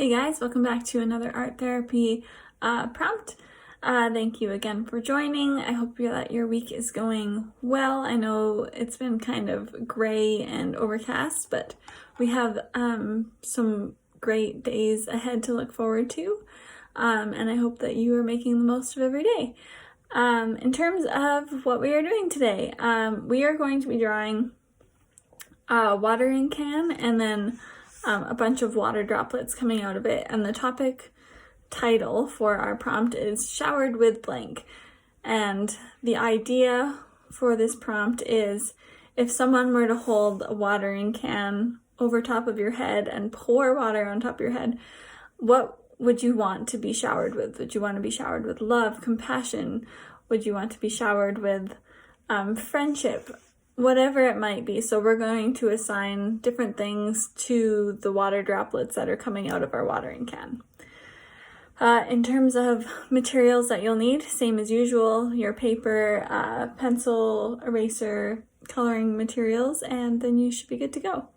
Hey guys, welcome back to another art therapy prompt. Thank you again for joining. I hope that your week is going well. I know it's been kind of gray and overcast, but we have some great days ahead to look forward to, and I hope that you are making the most of every day. In terms of what we are doing today, we are going to be drawing a watering can and then a bunch of water droplets coming out of it, and the topic title for our prompt is showered with blank. And the idea for this prompt is if someone were to hold a watering can over top of your head and pour water on top of your head, what would you want to be showered with? Would you want to be showered with love, compassion? Would you want to be showered with friendship? Whatever it might be. So we're going to assign different things to the water droplets that are coming out of our watering can. In terms of materials that you'll need, same as usual, your paper, pencil, eraser, coloring materials, and then you should be good to go.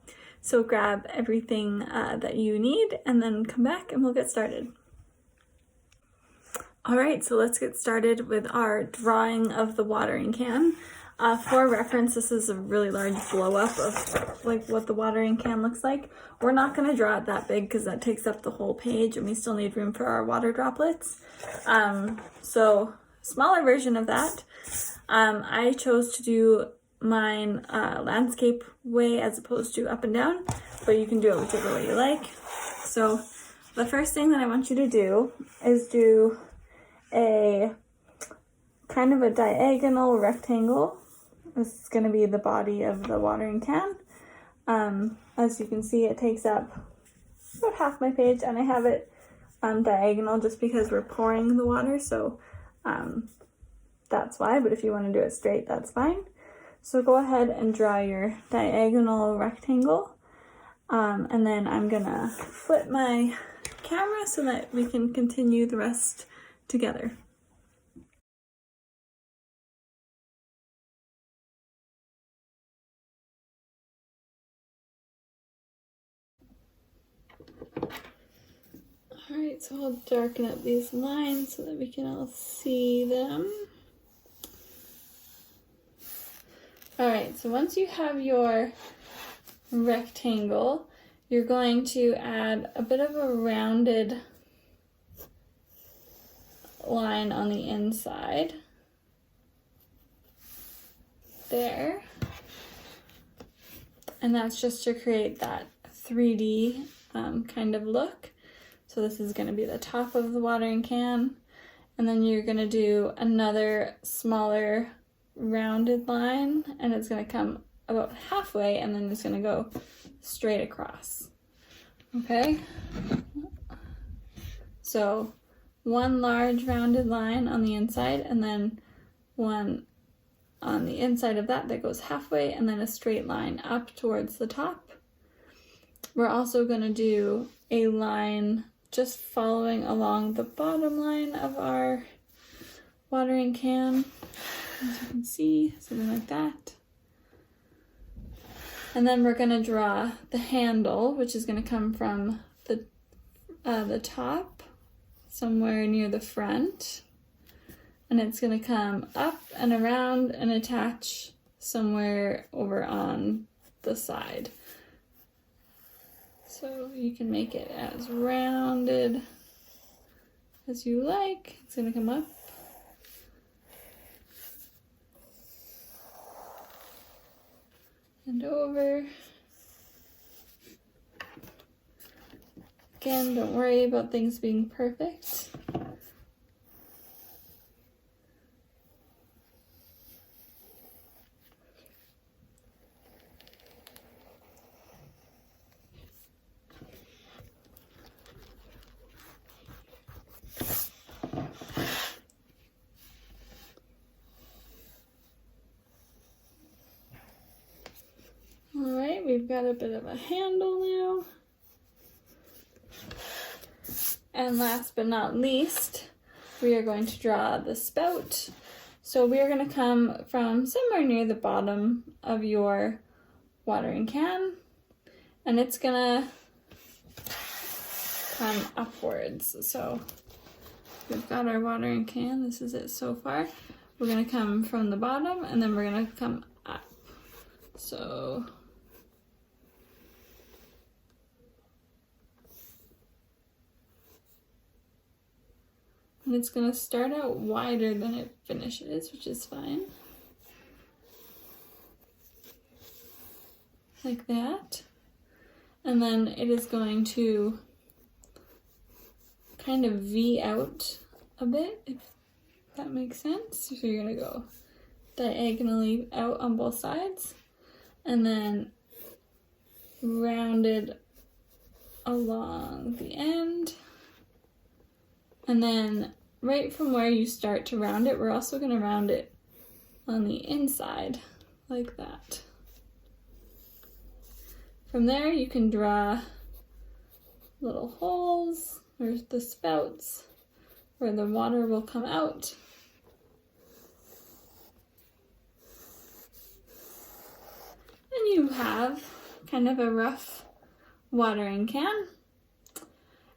So grab everything that you need and then come back and we'll get started. All right, so let's get started with our drawing of the watering can. For reference, this is a really large blow up of like what the watering can looks like. We're not going to draw it that big because that takes up the whole page and we still need room for our water droplets. So smaller version of that. I chose to do mine landscape way as opposed to up and down, but you can do it whichever way you like. So the first thing that I want you to do is do a kind of a diagonal rectangle. This is going to be the body of the watering can. As you can see, it takes up about half my page, and I have it diagonal just because we're pouring the water, so that's why, but if you want to do it straight, that's fine. So go ahead and draw your diagonal rectangle, and then I'm going to flip my camera so that we can continue the rest together. Alright, so I'll darken up these lines so that we can all see them. Alright, so once you have your rectangle, you're going to add a bit of a rounded line on the inside. There. And that's just to create that 3D kind of look. So this is going to be the top of the watering can, and then you're going to do another smaller rounded line, and it's going to come about halfway, and then it's going to go straight across. Okay? So one large rounded line on the inside, and then one on the inside of that goes halfway, and then a straight line up towards the top. We're also going to do a line just following along the bottom line of our watering can, as you can see, something like that. And then we're going to draw the handle, which is going to come from the top, somewhere near the front, and it's going to come up and around and attach somewhere over on the side. So you can make it as rounded as you like. It's going to come up. And over. Again, don't worry about things being perfect. Alright, we've got a bit of a handle now. And last but not least, we are going to draw the spout. So we are going to come from somewhere near the bottom of your watering can, and it's going to come upwards. So we've got our watering can. This is it so far. We're gonna come from the bottom and then we're gonna come up. So and it's gonna start out wider than it finishes, which is fine. Like that. And then it is going to kind of V out a bit, if that makes sense. So you're gonna go diagonally out on both sides and then rounded along the end. And then right from where you start to round it, we're also gonna round it on the inside like that. From there you can draw little holes or the spouts where the water will come out. And you have kind of a rough watering can.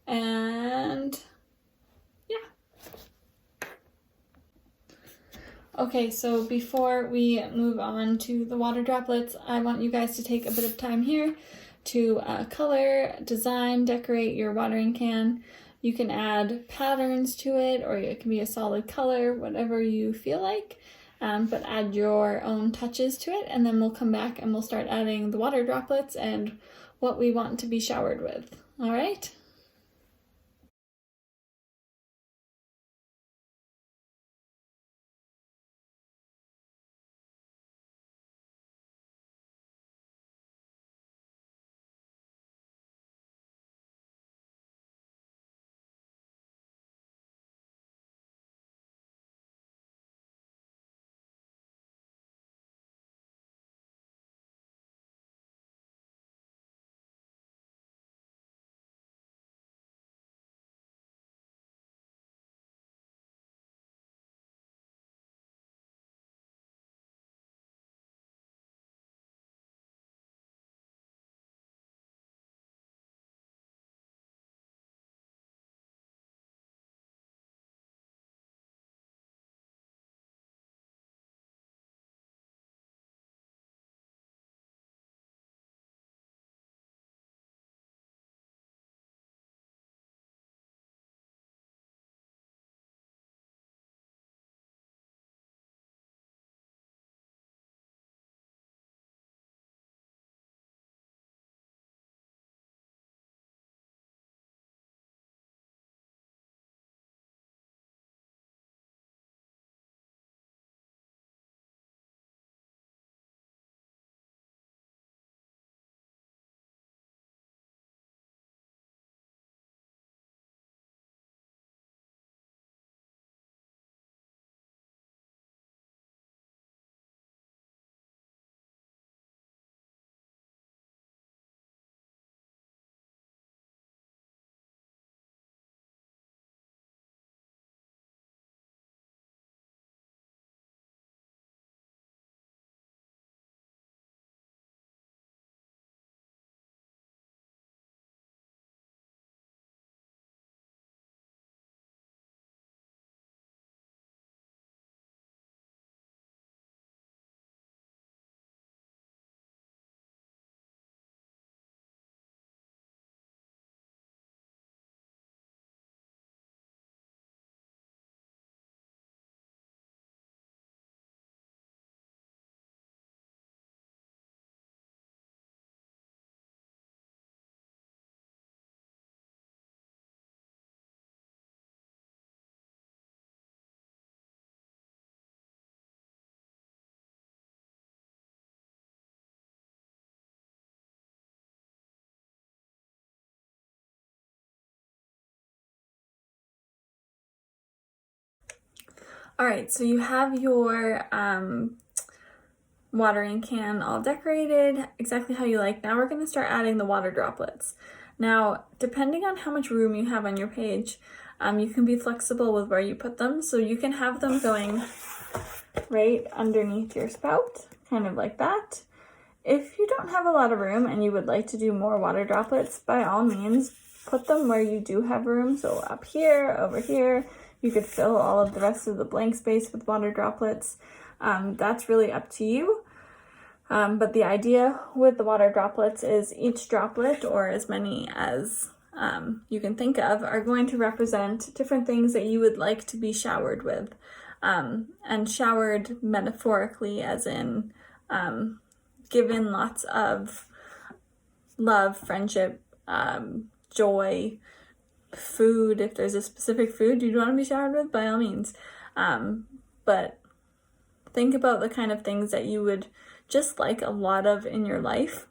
And yeah. Okay, so before we move on to the water droplets, I want you guys to take a bit of time here to color, design, decorate your watering can. You can add patterns to it, or it can be a solid color, whatever you feel like, but add your own touches to it, and then we'll come back and we'll start adding the water droplets and what we want to be showered with. All right? All right, so you have your watering can all decorated exactly how you like. Now we're going to start adding the water droplets. Now, depending on how much room you have on your page, you can be flexible with where you put them. So you can have them going right underneath your spout, kind of like that. If you don't have a lot of room and you would like to do more water droplets, by all means, put them where you do have room. So up here, over here, you could fill all of the rest of the blank space with water droplets. That's really up to you. But the idea with the water droplets is each droplet, or as many as you can think of, are going to represent different things that you would like to be showered with. And showered metaphorically, as in given lots of love, friendship, joy, food. If there's a specific food you'd want to be showered with, by all means. But think about the kind of things that you would just like a lot of in your life,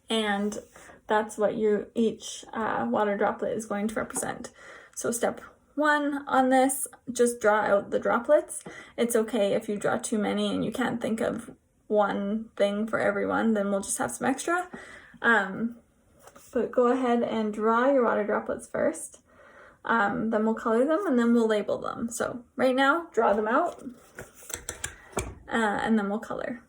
and that's what each water droplet is going to represent. So step 1 on this, just draw out the droplets. It's okay if you draw too many and you can't think of one thing for everyone, then we'll just have some extra. But go ahead and draw your water droplets first. Then we'll color them and then we'll label them. So right now, draw them out, and then we'll color.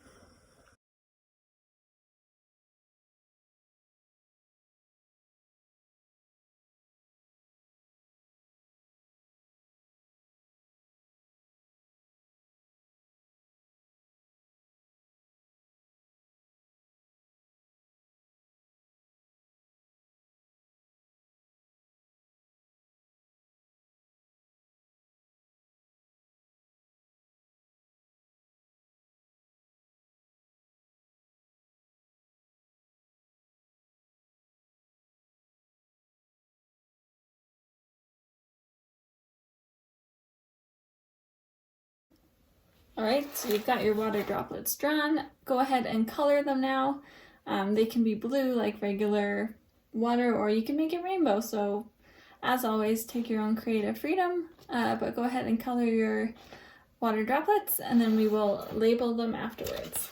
All right, so you've got your water droplets drawn. Go ahead and color them now. They can be blue like regular water, or you can make it rainbow. So as always, take your own creative freedom, but go ahead and color your water droplets and then we will label them afterwards.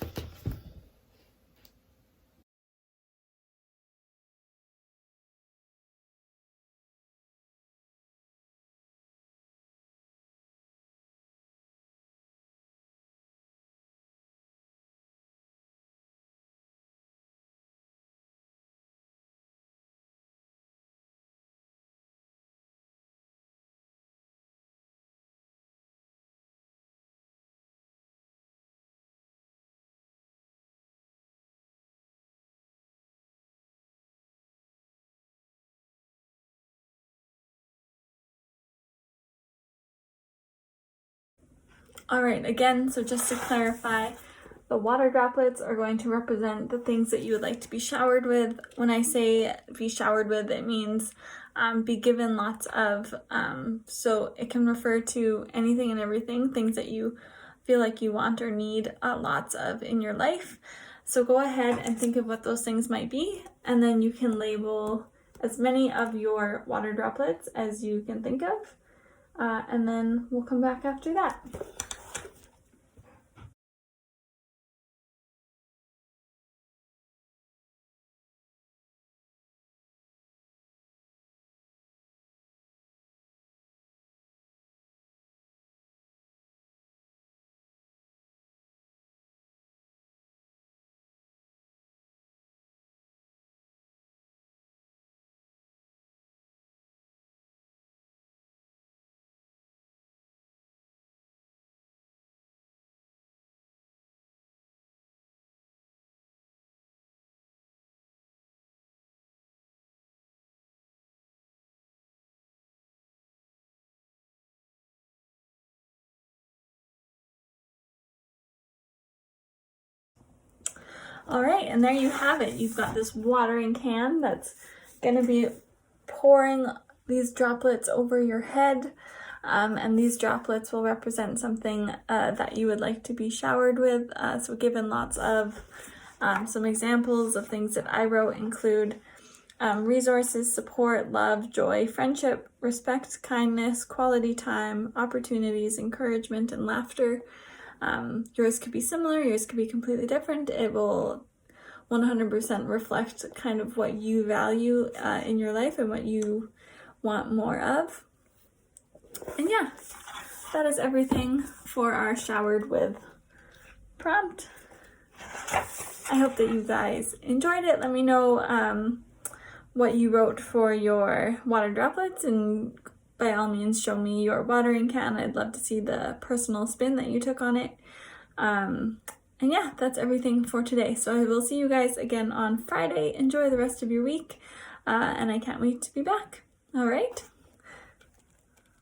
All right, again, so just to clarify, the water droplets are going to represent the things that you would like to be showered with. When I say be showered with, it means be given lots of, so it can refer to anything and everything, things that you feel like you want or need lots of in your life. So go ahead and think of what those things might be, and then you can label as many of your water droplets as you can think of, and then we'll come back after that. All right, and there you have it. You've got this watering can that's gonna be pouring these droplets over your head, and these droplets will represent something that you would like to be showered with. So given lots of some examples of things that I wrote include resources, support, love, joy, friendship, respect, kindness, quality time, opportunities, encouragement, and laughter. Yours could be similar, yours could be completely different. It will 100% reflect kind of what you value in your life and what you want more of. And yeah, that is everything for our showered with prompt. I hope that you guys enjoyed it. Let me know what you wrote for your water droplets, and by all means show me your watering can. I'd love to see the personal spin that you took on it. And yeah, that's everything for today. So I will see you guys again on Friday. Enjoy the rest of your week, and I can't wait to be back. All right.